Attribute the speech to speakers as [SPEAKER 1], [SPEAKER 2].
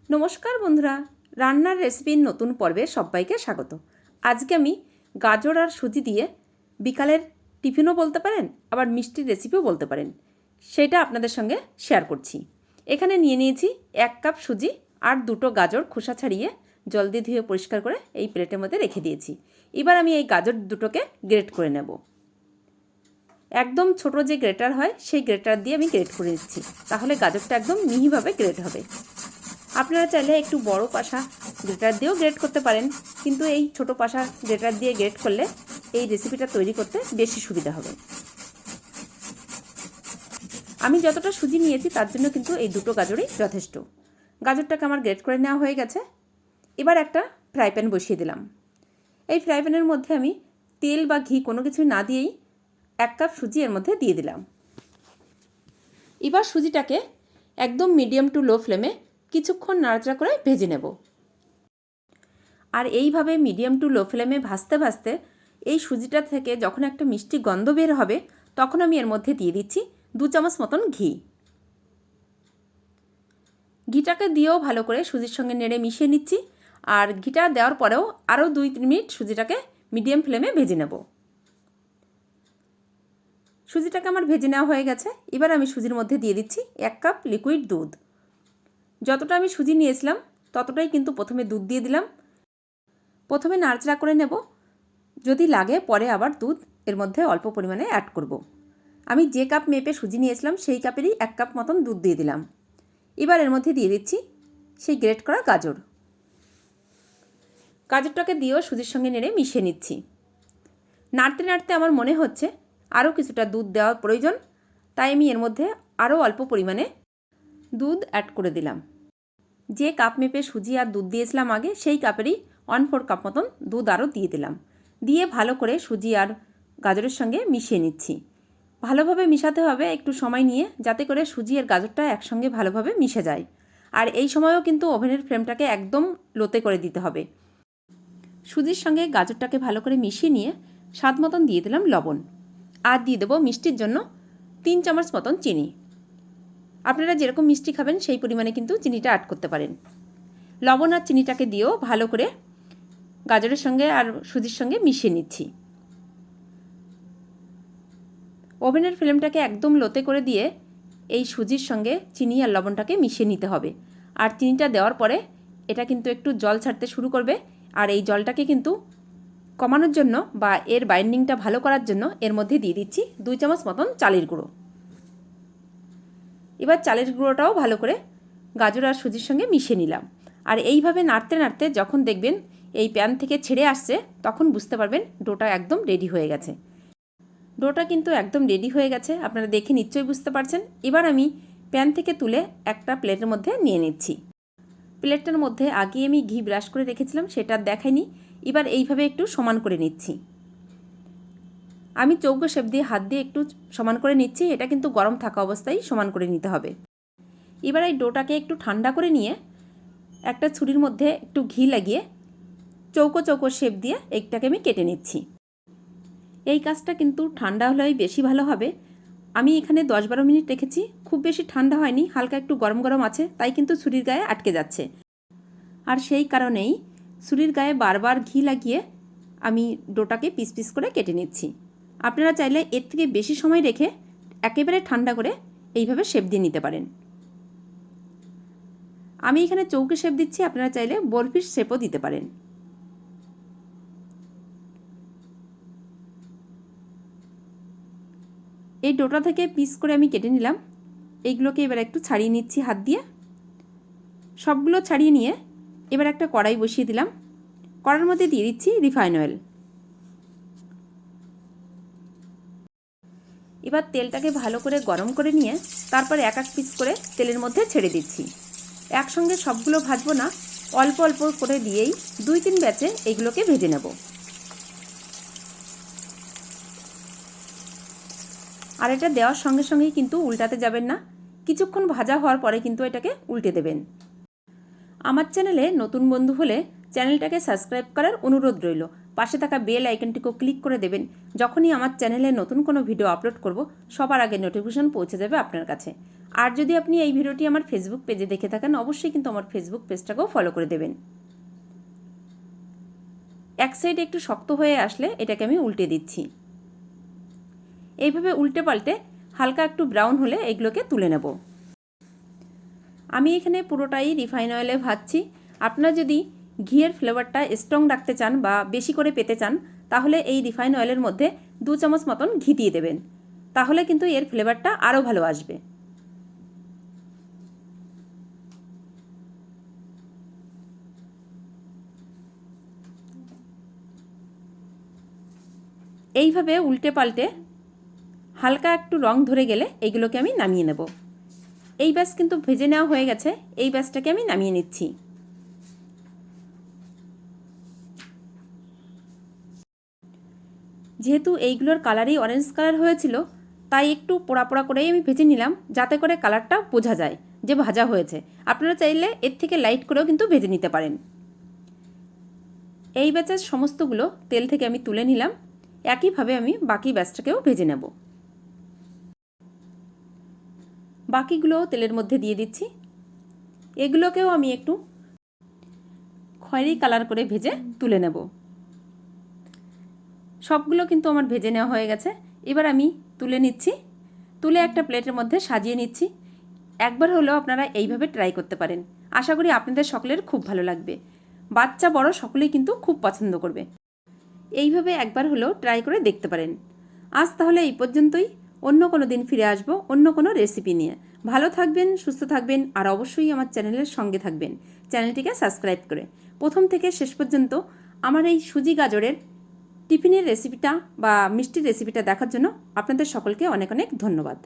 [SPEAKER 1] নমস্কার বন্ধুরা, রান্নার রেসিপির নতুন পর্বে সবাইকে স্বাগত। আজকে আমি গাজর আর সুজি দিয়ে বিকালের টিফিনও বলতে পারেন, আবার মিষ্টির রেসিপিও বলতে পারেন, সেটা আপনাদের সঙ্গে শেয়ার করছি। এখানে নিয়ে নিয়েছি 1 কাপ সুজি আর 2টো গাজর খোসা ছাড়িয়ে জল দিয়ে ধুয়ে পরিষ্কার করে এই প্লেটের মধ্যে রেখে দিয়েছি। এবার আমি এই গাজর দুটোকে গ্রেট করে নেব। একদম ছোট যে গ্রেটার হয় সেই গ্রেটার দিয়ে আমি গ্রেট করে নিচ্ছি, তাহলে গাজরটা একদম মিহিভাবে গ্রেট হবে। আপনারা চাইলে একটু বড় পাশা গ্রেটার দিয়েও গ্রেট করতে পারেন, কিন্তু এই ছোট পাশা গ্রেটার দিয়ে গ্রেট করলে এই রেসিপিটা তৈরি করতে বেশি সুবিধা হবে। আমি যতটা সুজি নিয়েছি তার জন্য কিন্তু এই 2টো গাজরই যথেষ্ট। গাজরটাকে আমার গ্রেট করে নেওয়া হয়ে গেছে। এবার একটা ফ্রাই প্যান বসিয়ে দিলাম। এই ফ্রাই প্যানের মধ্যে আমি তেল বা ঘি কোনো কিছু না দিয়েই 1 কাপ সুজি এর মধ্যে দিয়ে দিলাম। এবার সুজিটাকে একদম মিডিয়াম টু লো ফ্লেমে কিছুক্ষণ নাড়াচাড়া করে ভেজে নেব। আর এইভাবে মিডিয়াম টু লো ফ্লেমে ভাজতে ভাজতে এই সুজিটা থেকে যখন একটা মিষ্টি গন্ধ বের হবে, তখন আমি এর মধ্যে দিয়ে দিচ্ছি 2 চামচ মতন ঘি। ঘিটাকে দিয়েও ভালো করে সুজির সঙ্গে নেড়ে মিশিয়ে নিচ্ছি। আর ঘিটা দেওয়ার পরেও আরও 2-3 মিনিট সুজিটাকে মিডিয়াম ফ্লেমে ভেজে নেব। সুজিটাকে আমার ভেজে নেওয়া হয়ে গেছে। এবার আমি সুজির মধ্যে দিয়ে দিচ্ছি 1 কাপ লিকুইড দুধ। যতটা আমি সুজি নিয়েছিলাম ততটাই কিন্তু প্রথমে দুধ দিয়ে দিলাম। প্রথমে নাড়াচাড়া করে নেব, যদি লাগে পরে আবার দুধ এর মধ্যে অল্প পরিমাণে অ্যাড করব। আমি যে কাপ মেপে সুজি নিয়েছিলাম সেই কাপেরই 1 কাপ মতন দুধ দিয়ে দিলাম। এবার এর মধ্যে দিয়ে দিচ্ছি সেই গ্রেট করা গাজর। গাজরটাকে দিয়েও সুজির সঙ্গে নেড়ে মিশিয়ে নিচ্ছি। নাড়তে নাড়তে আমার মনে হচ্ছে আরও কিছুটা দুধ দেওয়ার প্রয়োজন, তাই আমি এর মধ্যে আরও অল্প পরিমাণে দুধ অ্যাড করে দিলাম। যে কাপ মেপে সুজি আর দুধ দিয়েছিলাম আগে, সেই কাপেরই 1/4 কাপ মতন দুধ আরও দিয়ে দিলাম। দিয়ে ভালো করে সুজি আর গাজরের সঙ্গে মিশিয়ে নিচ্ছি। ভালোভাবে মিশাতে হবে একটু সময় নিয়ে, যাতে করে সুজি আর গাজরটা একসঙ্গে ভালোভাবে মিশে যায়। আর এই সময়ও কিন্তু ওভেনের ফ্লেমটাকে একদম লোতে করে দিতে হবে। সুজির সঙ্গে গাজরটাকে ভালো করে মিশিয়ে নিয়ে স্বাদ মতন দিয়ে দিলাম লবণ। আর দিয়ে দেবো মিষ্টির জন্য 3 চামচ মতন চিনি। আপনারা যেরকম মিষ্টি খাবেন সেই পরিমাণে কিন্তু চিনিটা অ্যাড করতে পারেন। লবণ আর চিনিটাকে দিয়েও ভালো করে গাজরের সঙ্গে আর সুজির সঙ্গে মিশিয়ে নিচ্ছি। ওভেনের ফ্লেমটাকে একদম লোতে করে দিয়ে এই সুজির সঙ্গে চিনি আর লবণটাকে মিশিয়ে নিতে হবে। আর চিনিটা দেওয়ার পরে এটা কিন্তু একটু জল ছাড়তে শুরু করবে। আর এই জলটাকে কিন্তু কমানোর জন্য বা এর বাইন্ডিংটা ভালো করার জন্য এর মধ্যে দিয়ে দিচ্ছি 2 চামচ মতন চালের গুঁড়ো। এবার চালের গুঁড়োটাও ভালো করে গাজর আর সুজির সঙ্গে মিশিয়ে নিলাম। আর এইভাবে নাড়তে নাড়তে যখন দেখবেন এই প্যান থেকে ছেড়ে আসছে, তখন বুঝতে পারবেন ডোটা একদম রেডি হয়ে গেছে। ডোটা কিন্তু একদম রেডি হয়ে গেছে, আপনারা দেখে নিশ্চয়ই বুঝতে পারছেন। এবার আমি প্যান থেকে তুলে একটা প্লেটের মধ্যে নিয়ে নিচ্ছি। প্লেটটার মধ্যে আগে আমি ঘি ব্রাশ করে রেখেছিলাম, সেটা দেখাইনি। এবার এইভাবে একটু সমান করে নিচ্ছি। আমি চৌকো শেপ দিয়ে হাত দিয়ে একটু সমান করে নিচ্ছি। এটা কিন্তু গরম থাকা অবস্থায় সমান করে নিতে হবে। এবার এই ডোটাকে একটু ঠান্ডা করে নিয়ে একটা ছুরির মধ্যে একটু ঘি লাগিয়ে চৌকো চৌকো শেপ দিয়ে একটাকে আমি কেটে নিচ্ছি। এই কাজটা কিন্তু ঠান্ডা হলেই বেশি ভালো হবে। আমি এখানে 10-12 মিনিট রেখেছি, খুব বেশি ঠান্ডা হয়নি, হালকা একটু গরম গরম আছে, তাই কিন্তু ছুরির গায়ে আটকে যাচ্ছে। আর সেই কারণেই ছুরির গায়ে বারবার ঘি লাগিয়ে আমি ডোটাকে পিস পিস করে কেটে নিচ্ছি। আপনারা চাইলে এর থেকে বেশি সময় রেখে একেবারে ঠান্ডা করে এইভাবে শেপ দিয়ে নিতে পারেন। আমি এখানে চৌকো শেপ দিচ্ছি, আপনারা চাইলে বরফির শেপও দিতে পারেন। এই ডোটা থেকে পিস করে আমি কেটে নিলাম। এইগুলোকে এবার একটু ছাড়িয়ে নিচ্ছি হাত দিয়ে। সবগুলো ছাড়িয়ে নিয়ে এবার একটা কড়াই বসিয়ে দিলাম। কড়াইয়ের মধ্যে দিয়ে দিচ্ছি রিফাইন অয়েল। এবার তেলটাকে ভালো করে গরম করে নিয়ে তারপর এক এক পিস করে তেলের মধ্যে ছেড়ে দিচ্ছি। একসঙ্গে সবগুলো ভাজবো না, অল্প অল্প করে দিয়েই 2-3 ব্যাচে এইগুলোকে ভেজে নেব। আর এটা দেওয়ার সঙ্গে সঙ্গেই কিন্তু উল্টাতে যাবেন না, কিছুক্ষণ ভাজা হওয়ার পরে কিন্তু এটাকে উল্টে দেবেন। আমার চ্যানেলে নতুন বন্ধু হলে চ্যানেলটাকে সাবস্ক্রাইব করার অনুরোধ রইল। পাশে থাকা বেল আইকনটিকেও ক্লিক করে দেবেন। যখনই আমার চ্যানেলে নতুন কোনো ভিডিও আপলোড করব সবার আগে নোটিফিকেশন পৌঁছে যাবে আপনার কাছে। আর যদি আপনি এই ভিডিওটি আমার ফেসবুক পেজে দেখে থাকেন অবশ্যই কিন্তু আমার ফেসবুক পেজটাকেও ফলো করে দেবেন। এক সাইড একটু শক্ত হয়ে আসলে এটাকে আমি উল্টে দিচ্ছি। এইভাবে উল্টে পাল্টে হালকা একটু ব্রাউন হলে এগুলোকে তুলে নেব। আমি এখানে পুরোটাই রিফাইন অয়েলে ভাজছি। আপনারা যদি ঘিয়ের ফ্লেভারটা স্ট্রং রাখতে চান বা বেশি করে পেতে চান তাহলে এই রিফাইন অয়েলের মধ্যে 2 চামচ মতন ঘি দিয়ে দেবেন, তাহলে কিন্তু এর ফ্লেভারটা আরও ভালো আসবে। এইভাবে উল্টে পাল্টে হালকা একটু রং ধরে গেলে এইগুলোকে আমি নামিয়ে নেব। এই ব্যাস কিন্তু ভেজে নেওয়া হয়ে গেছে, এই ব্যাসটাকে আমি নামিয়ে নিচ্ছি। যেহেতু এইগুলোর কালারই অরেঞ্জ কালার হয়েছিল তাই একটু পোড়া পোড়া করেই আমি ভেজে নিলাম, যাতে করে কালারটা বোঝা যায় যে ভাজা হয়েছে। আপনারা চাইলে এর থেকে লাইট করেও কিন্তু ভেজে নিতে পারেন। এই ব্যাচের সমস্তগুলো তেল থেকে আমি তুলে নিলাম। একইভাবে আমি বাকি ব্যাচটাকেও ভেজে নেব। বাকিগুলোও তেলের মধ্যে দিয়ে দিচ্ছি। এগুলোকেও আমি একটু খয়েরি কালার করে ভেজে তুলে নেব। সবগুলো কিন্তু আমার ভেজে নেওয়া হয়ে গেছে। এবার আমি তুলে নিচ্ছি, তুলে একটা প্লেটের মধ্যে সাজিয়ে নিচ্ছি। একবার হলেও আপনারা এইভাবে ট্রাই করতে পারেন, আশা করি আপনাদের সকলের খুব ভালো লাগবে। বাচ্চা বড় সকলেই কিন্তু খুব পছন্দ করবে। এইভাবে একবার হলেও ট্রাই করে দেখতে পারেন। আজ তাহলে এই পর্যন্তই। অন্য কোনো দিন ফিরে আসবো অন্য কোনো রেসিপি নিয়ে। ভালো থাকবেন, সুস্থ থাকবেন, আর অবশ্যই আমার চ্যানেলের সঙ্গে থাকবেন চ্যানেলটিকে সাবস্ক্রাইব করে। প্রথম থেকে শেষ পর্যন্ত আমার এই সুজি গাজরের টিফিনের রেসিপিটা বা মিষ্টির রেসিপিটা দেখার জন্য আপনাদের সকলকে অনেক অনেক ধন্যবাদ।